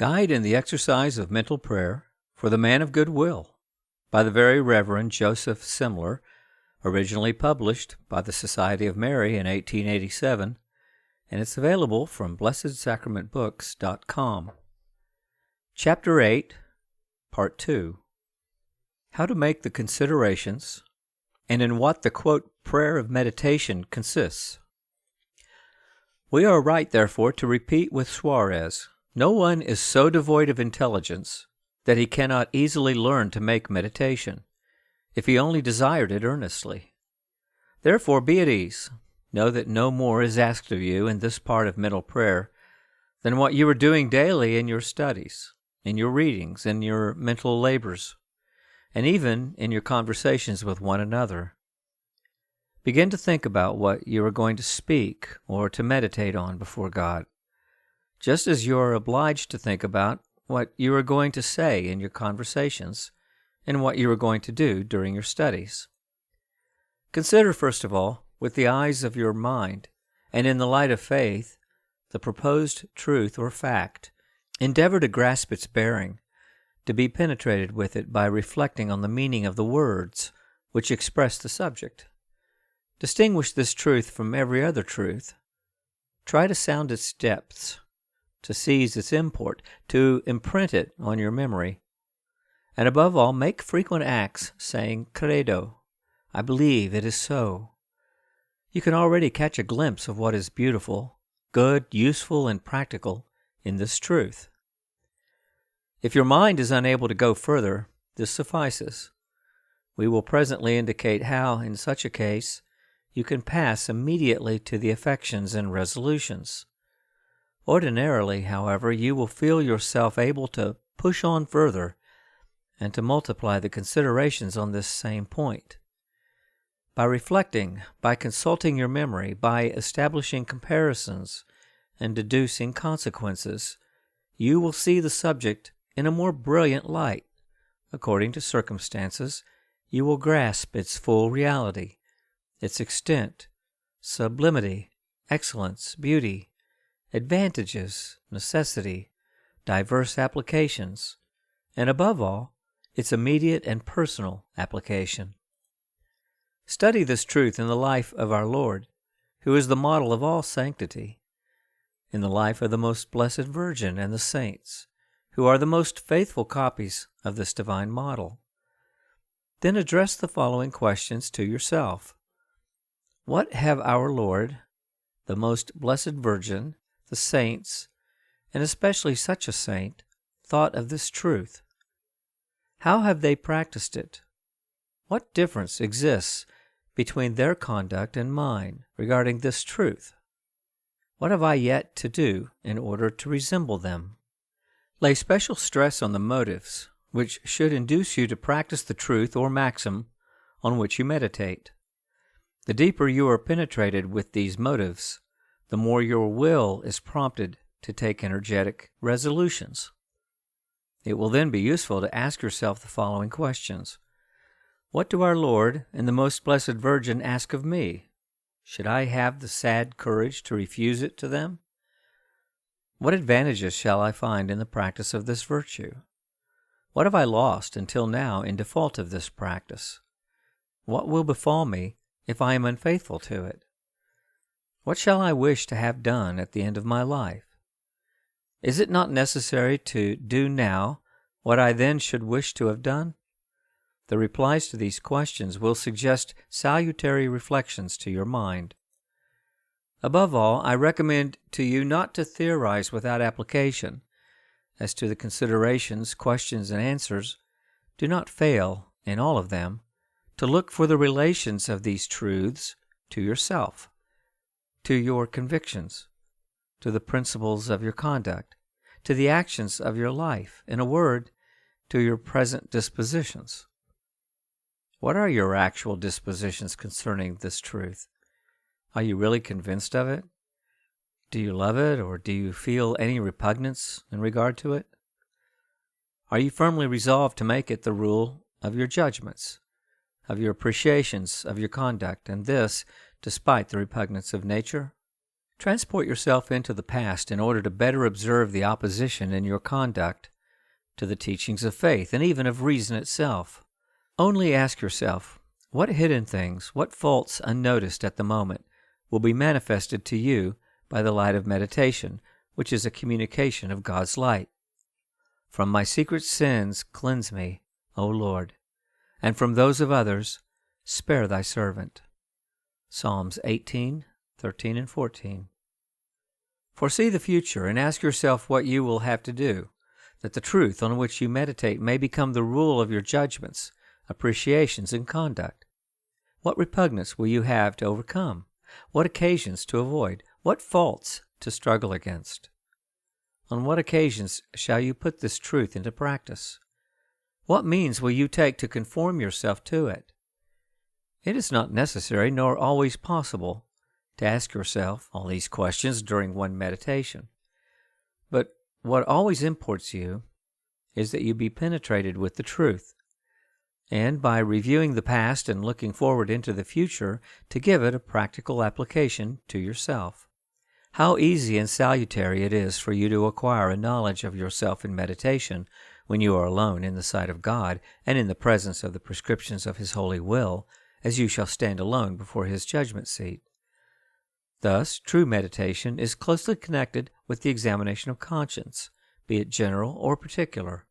Guide in the Exercise of Mental Prayer for the Man of Good Will by the Very Reverend Joseph Simler, originally published by the Society of Mary in 1887, and it's available from blessedsacramentbooks.com. Chapter 8, Part 2. How to make the considerations, and in what the, quote, prayer of meditation consists. We are right, therefore, to repeat with Suarez, no one is so devoid of intelligence that he cannot easily learn to make meditation, if he only desired it earnestly. Therefore be at ease. Know that no more is asked of you in this part of mental prayer than what you are doing daily in your studies, in your readings, in your mental labors, and even in your conversations with one another. Begin to think about what you are going to speak or to meditate on before God, just as you are obliged to think about what you are going to say in your conversations and what you are going to do during your studies. Consider, first of all, with the eyes of your mind, and in the light of faith, the proposed truth or fact. Endeavor to grasp its bearing, to be penetrated with it by reflecting on the meaning of the words which express the subject. Distinguish this truth from every other truth. Try to sound its depths, to seize its import, to imprint it on your memory. And above all, make frequent acts saying, Credo, I believe it is so. You can already catch a glimpse of what is beautiful, good, useful, and practical in this truth. If your mind is unable to go further, this suffices. We will presently indicate how, in such a case, you can pass immediately to the affections and resolutions. Ordinarily, however, you will feel yourself able to push on further and to multiply the considerations on this same point. By reflecting, by consulting your memory, by establishing comparisons and deducing consequences, you will see the subject in a more brilliant light. According to circumstances, you will grasp its full reality, its extent, sublimity, excellence, beauty, advantages, necessity, diverse applications, and above all, its immediate and personal application. Study this truth in the life of our Lord, who is the model of all sanctity, in the life of the most blessed Virgin and the saints, who are the most faithful copies of this divine model. Then address the following questions to yourself. What have our Lord, the most blessed Virgin, the saints, and especially such a saint, thought of this truth? How have they practiced it? What difference exists between their conduct and mine regarding this truth? What have I yet to do in order to resemble them? Lay special stress on the motives which should induce you to practice the truth or maxim on which you meditate. The deeper you are penetrated with these motives, the more your will is prompted to take energetic resolutions. It will then be useful to ask yourself the following questions. What do our Lord and the Most Blessed Virgin ask of me? Should I have the sad courage to refuse it to them? What advantages shall I find in the practice of this virtue? What have I lost until now in default of this practice? What will befall me if I am unfaithful to it? What shall I wish to have done at the end of my life? Is it not necessary to do now what I then should wish to have done? The replies to these questions will suggest salutary reflections to your mind. Above all, I recommend to you not to theorize without application. As to the considerations, questions, and answers, do not fail, in all of them, to look for the relations of these truths to yourself, to your convictions, to the principles of your conduct, to the actions of your life, in a word, to your present dispositions. What are your actual dispositions concerning this truth? Are you really convinced of it? Do you love it, or do you feel any repugnance in regard to it? Are you firmly resolved to make it the rule of your judgments, of your appreciations of your conduct, and this despite the repugnance of nature? Transport yourself into the past in order to better observe the opposition in your conduct to the teachings of faith and even of reason itself. Only ask yourself, what hidden things, what faults unnoticed at the moment, will be manifested to you by the light of meditation, which is a communication of God's light. From my secret sins cleanse me, O Lord, and from those of others spare thy servant. Psalms 18, 13 and 14. Foresee the future and ask yourself what you will have to do, that the truth on which you meditate may become the rule of your judgments, appreciations, and conduct. What repugnance will you have to overcome? What occasions to avoid? What faults to struggle against? On what occasions shall you put this truth into practice? What means will you take to conform yourself to it? It is not necessary nor always possible to ask yourself all these questions during one meditation. But what always imports you is that you be penetrated with the truth, and by reviewing the past and looking forward into the future, to give it a practical application to yourself. How easy and salutary it is for you to acquire a knowledge of yourself in meditation when you are alone in the sight of God and in the presence of the prescriptions of His holy will, as you shall stand alone before His judgment seat. Thus, true meditation is closely connected with the examination of conscience, be it general or particular.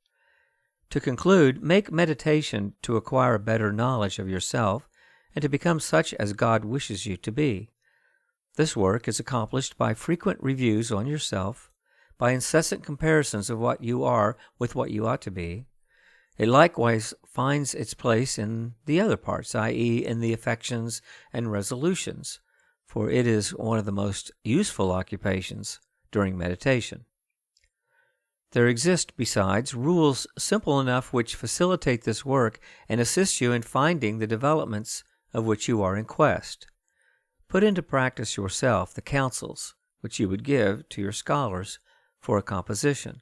To conclude, make meditation to acquire a better knowledge of yourself and to become such as God wishes you to be. This work is accomplished by frequent reviews on yourself, by incessant comparisons of what you are with what you ought to be. It likewise finds its place in the other parts, i.e., in the affections and resolutions, for it is one of the most useful occupations during meditation. There exist, besides, rules simple enough which facilitate this work and assist you in finding the developments of which you are in quest. Put into practice yourself the counsels which you would give to your scholars for a composition,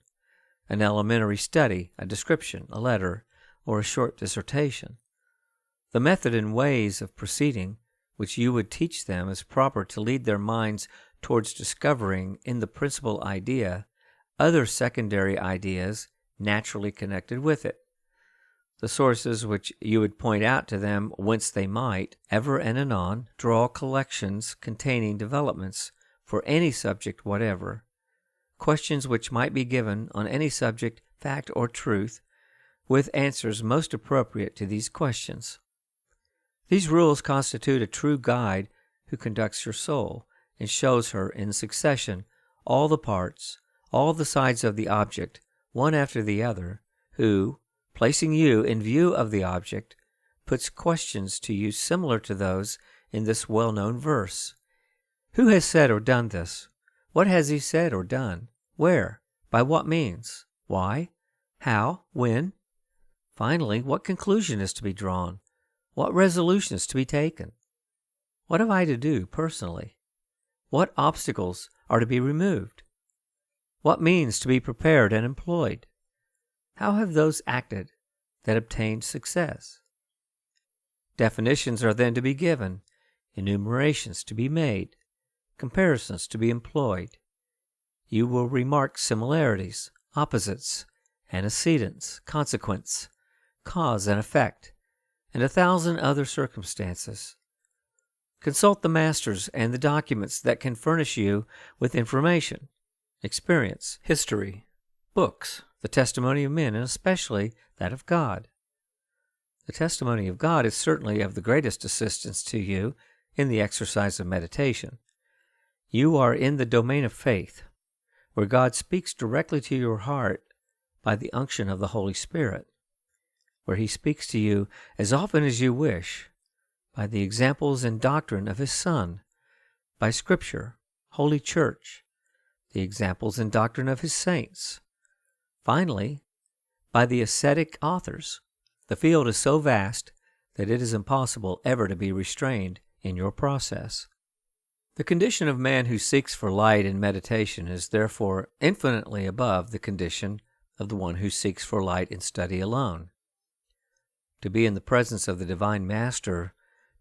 an elementary study, a description, a letter, or a short dissertation. The method and ways of proceeding which you would teach them as proper to lead their minds towards discovering in the principal idea other secondary ideas naturally connected with it. The sources which you would point out to them whence they might, ever and anon, draw collections containing developments for any subject whatever, questions which might be given on any subject, fact, or truth, with answers most appropriate to these questions. These rules constitute a true guide who conducts your soul and shows her in succession all the parts, all the sides of the object, one after the other, who, placing you in view of the object, puts questions to you similar to those in this well-known verse. Who has said or done this? What has he said or done? Where? By what means? Why? How? When? Finally, what conclusion is to be drawn? What resolution is to be taken? What have I to do personally? What obstacles are to be removed? What means to be prepared and employed? How have those acted that obtained success? Definitions are then to be given, enumerations to be made, comparisons to be employed. You will remark similarities, opposites, antecedents, consequence, cause and effect, and 1,000 other circumstances. Consult the masters and the documents that can furnish you with information, experience, history, books, the testimony of men, and especially that of God. The testimony of God is certainly of the greatest assistance to you in the exercise of meditation. You are in the domain of faith, where God speaks directly to your heart by the unction of the Holy Spirit, where He speaks to you as often as you wish, by the examples and doctrine of His Son, by Scripture, Holy Church, the examples and doctrine of His saints. Finally, by the ascetic authors. The field is so vast that it is impossible ever to be restrained in your process. The condition of man who seeks for light in meditation is therefore infinitely above the condition of the one who seeks for light in study alone. To be in the presence of the Divine Master,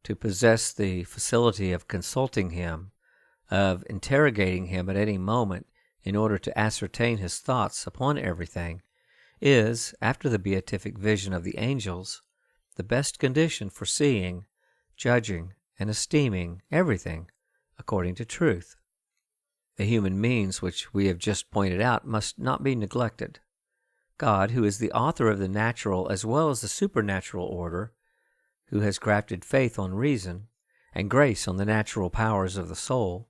to possess the facility of consulting Him, of interrogating him at any moment in order to ascertain his thoughts upon everything, is, after the beatific vision of the angels, the best condition for seeing, judging, and esteeming everything according to truth. The human means which we have just pointed out must not be neglected. God, who is the author of the natural as well as the supernatural order, who has grafted faith on reason, and grace on the natural powers of the soul,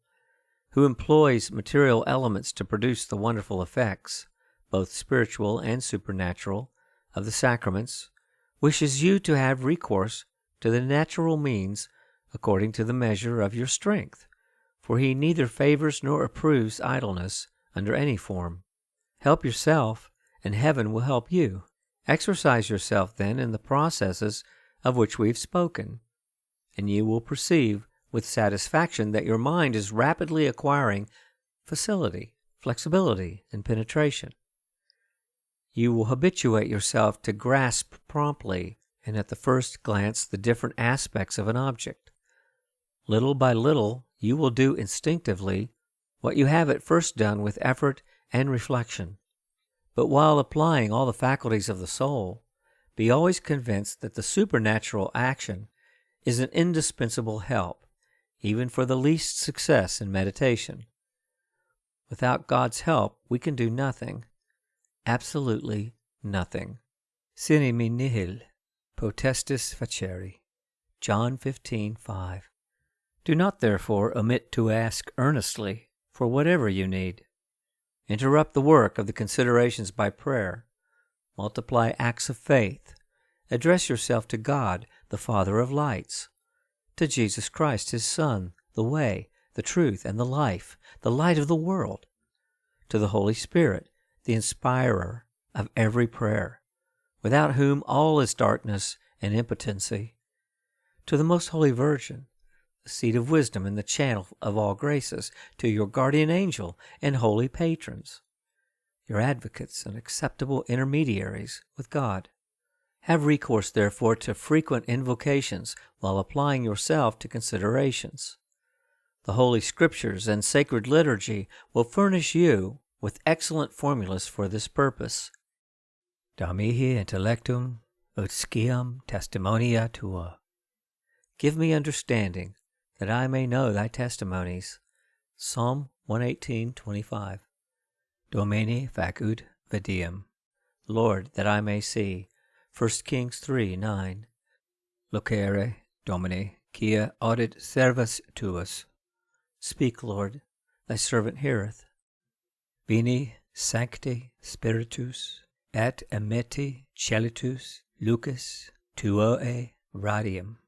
who employs material elements to produce the wonderful effects, both spiritual and supernatural, of the sacraments, wishes you to have recourse to the natural means according to the measure of your strength, for he neither favors nor approves idleness under any form. Help yourself, and heaven will help you. Exercise yourself, then, in the processes of which we have spoken, and you will perceive with satisfaction that your mind is rapidly acquiring facility, flexibility, and penetration. You will habituate yourself to grasp promptly and at the first glance the different aspects of an object. Little by little, you will do instinctively what you have at first done with effort and reflection. But while applying all the faculties of the soul, be always convinced that the supernatural action is an indispensable help, even for the least success in meditation. Without God's help, we can do nothing, absolutely nothing. Sine me nihil potestis facere. John 15:5. Do not therefore omit to ask earnestly for whatever you need. Interrupt the work of the considerations by prayer. Multiply acts of faith. Address yourself to God, the Father of lights, to Jesus Christ, his Son, the way, the truth, and the life, the light of the world, to the Holy Spirit, the inspirer of every prayer, without whom all is darkness and impotency, to the Most Holy Virgin, the seat of wisdom and the channel of all graces, to your guardian angel and holy patrons, your advocates and acceptable intermediaries with God. Have recourse, therefore, to frequent invocations while applying yourself to considerations. The Holy Scriptures and sacred liturgy will furnish you with excellent formulas for this purpose. Da mihi intellectum ut sciam testimonia tua. Give me understanding, that I may know thy testimonies. Psalm 118:25. Domine facud vidiem. Lord, that I may see. 1 Kings 3:9. Locere, Domine, quia audit servus tuus. Speak, Lord, thy servant heareth. Veni, Sancte Spiritus, et emitte celitus lucis tuoe radium.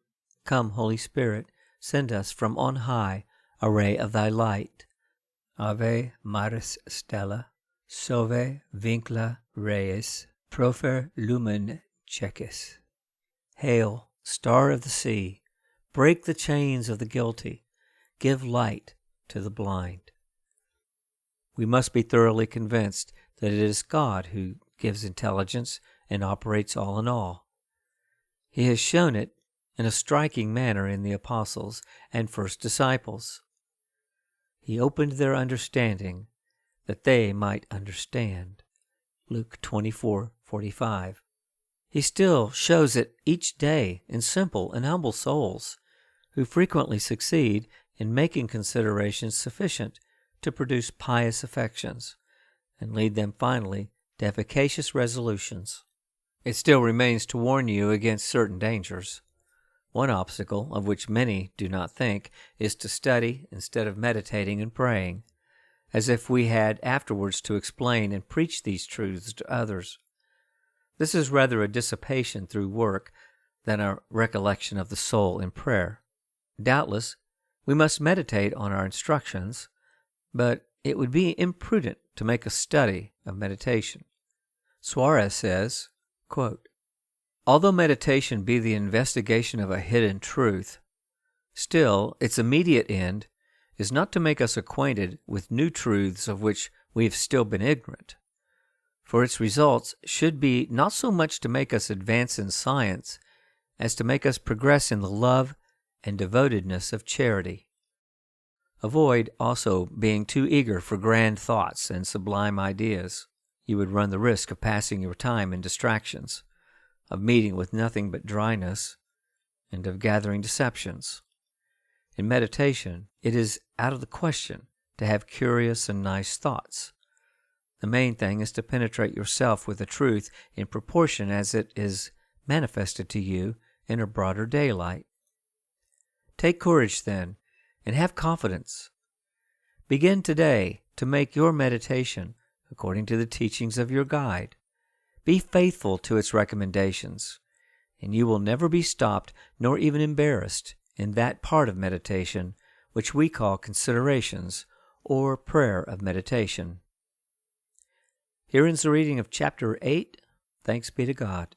Come, Holy Spirit, send us from on high a ray of thy light. Ave Maris Stella, sove vincula reis, profer lumen cecis. Hail, star of the sea, break the chains of the guilty, give light to the blind. We must be thoroughly convinced that it is God who gives intelligence and operates all in all. He has shown it in a striking manner in the apostles and first disciples. He opened their understanding that they might understand. Luke 24:45. He still shows it each day in simple and humble souls, who frequently succeed in making considerations sufficient to produce pious affections, and lead them finally to efficacious resolutions. It still remains to warn you against certain dangers. One obstacle, of which many do not think, is to study instead of meditating and praying, as if we had afterwards to explain and preach these truths to others. This is rather a dissipation through work than a recollection of the soul in prayer. Doubtless, we must meditate on our instructions, but it would be imprudent to make a study of meditation. Suarez says, quote, although meditation be the investigation of a hidden truth, still its immediate end is not to make us acquainted with new truths of which we have still been ignorant, for its results should be not so much to make us advance in science as to make us progress in the love and devotedness of charity. Avoid also being too eager for grand thoughts and sublime ideas. You would run the risk of passing your time in distractions, of meeting with nothing but dryness, and of gathering deceptions. In meditation, it is out of the question to have curious and nice thoughts. The main thing is to penetrate yourself with the truth in proportion as it is manifested to you in a broader daylight. Take courage, then, and have confidence. Begin today to make your meditation according to the teachings of your guide. Be faithful to its recommendations, and you will never be stopped nor even embarrassed in that part of meditation which we call considerations or prayer of meditation. Here ends the reading of Chapter 8. Thanks be to God.